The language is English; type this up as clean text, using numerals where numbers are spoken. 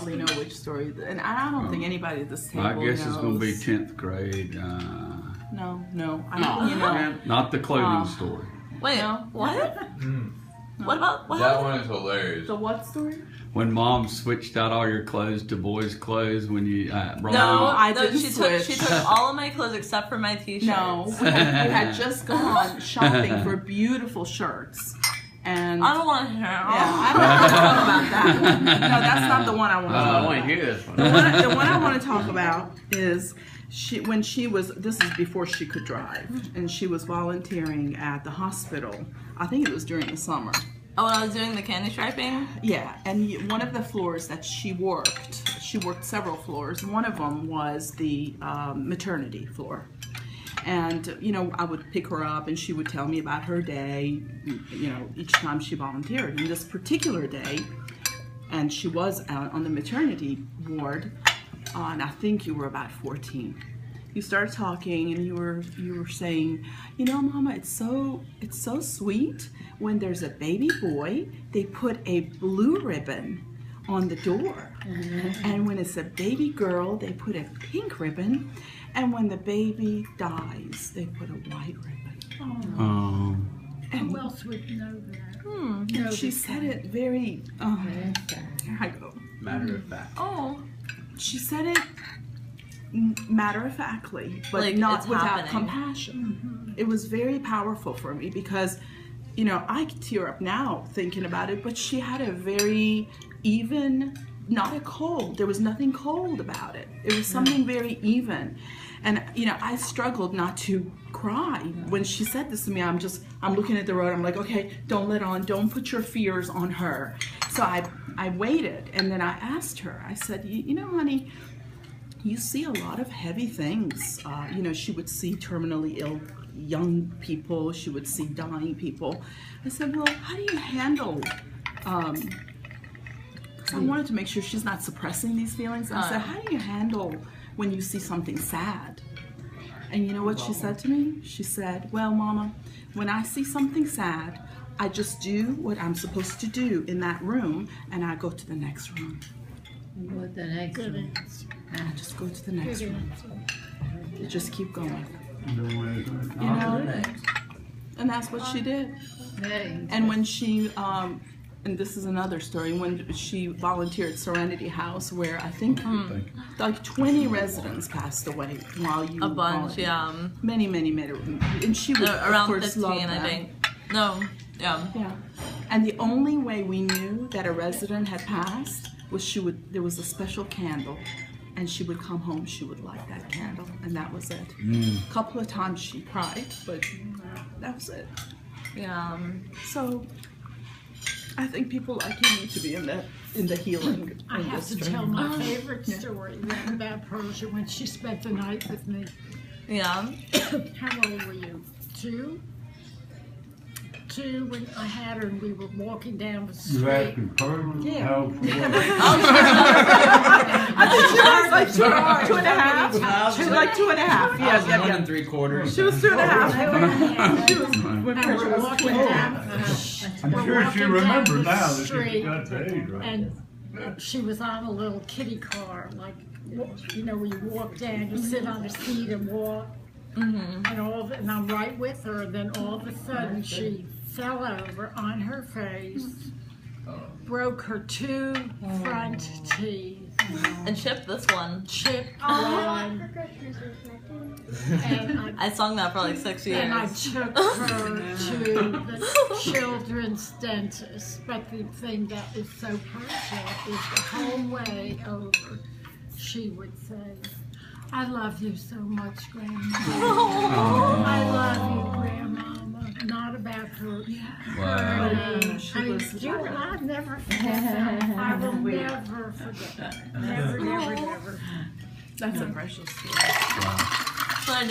probably know which story, and I don't think anybody at this table knows. I guess it's going to be 10th grade. No. I Not the clothing story. Wait, No. what? What about what? That one is hilarious. The what story? When Mom switched out all your clothes to boys' clothes when you brought No, I didn't she switch. took all of my clothes except for my t-shirts. No, we had just gone shopping for beautiful shirts. And I don't want to hear it. I don't want to talk about that one. No, that's not the one I want to talk I about. want to hear this one. The one I want to talk about is this is before she could drive, and she was volunteering at the hospital. I think it was during the summer. Oh, when I was doing the candy striping? Yeah, and one of the floors that she worked several floors. One of them was the maternity floor. And, I would pick her up and she would tell me about her day, each time she volunteered. And this particular day, and she was out on the maternity ward, and I think you were about 14. You started talking and you were saying, Mama, it's so sweet. When there's a baby boy, they put a blue ribbon on the door. Mm-hmm. And when it's a baby girl, they put a pink ribbon. And when the baby dies, they put a white ribbon. Oh. And who else would know that? And she said it very, here I go. Matter of fact. Oh. She said it matter-of-factly, but like not without happening. compassion. Mm-hmm. It was very powerful for me because, I tear up now thinking about it, but she had a very even, not a cold. There was nothing cold about it. It was something very even. And, I struggled not to cry when she said this to me. I'm looking at the road. I'm like, okay, don't put your fears on her. So I waited, and then I asked her, I said, honey, you see a lot of heavy things. She would see terminally ill young people. She would see dying people. I said, well, how do you handle, because I wanted to make sure she's not suppressing these feelings. I said, how do you handle when you see something sad? And you know what she said to me? She said, well, Mama, when I see something sad, I just do what I'm supposed to do in that room, and I go to the next room. Go to the next one. And I just go to the next room. Just keep going. And that's what she did. And when she, and this is another story, when she volunteered at Serenity House, where I think like 20 residents passed away while you A bunch, volunteered. Many, and she would around of course 15, love I that. think. No, yeah. And the only way we knew that a resident had passed was there was a special candle, and she would come home, she would light that candle, and that was it. A couple of times she cried, but that was it. Yeah. So I think people like you need to be in the healing I have to industry. tell my favorite story then about Persia when she spent the night with me. Yeah. How old were you? 2? 2 when I had her and we were walking down the street. You're asking Persia? Yeah. How old she was? I think she was like 2.5. She was like 2.5. Yeah. 1 3/4. She was 2.5. She was when And Persia we're was walking 12. down I'm we're sure she walking remembers down the now that she street, got the age right. and she was on a little kiddie car, like, where you walk down, you sit on the seat and walk, and I'm right with her, and then all of a sudden she fell over on her face, broke her 2 front teeth, And chipped this one. chipped one, and I sung that for like 6 years. I took her to the children's dentist. But the thing that is so personal is the whole way over, she would say, I love you so much, Grandma. I love you, Grandmama. Not about her. Wow. I'll never forget that. I will never forget that. Never. That's a precious story. Wow.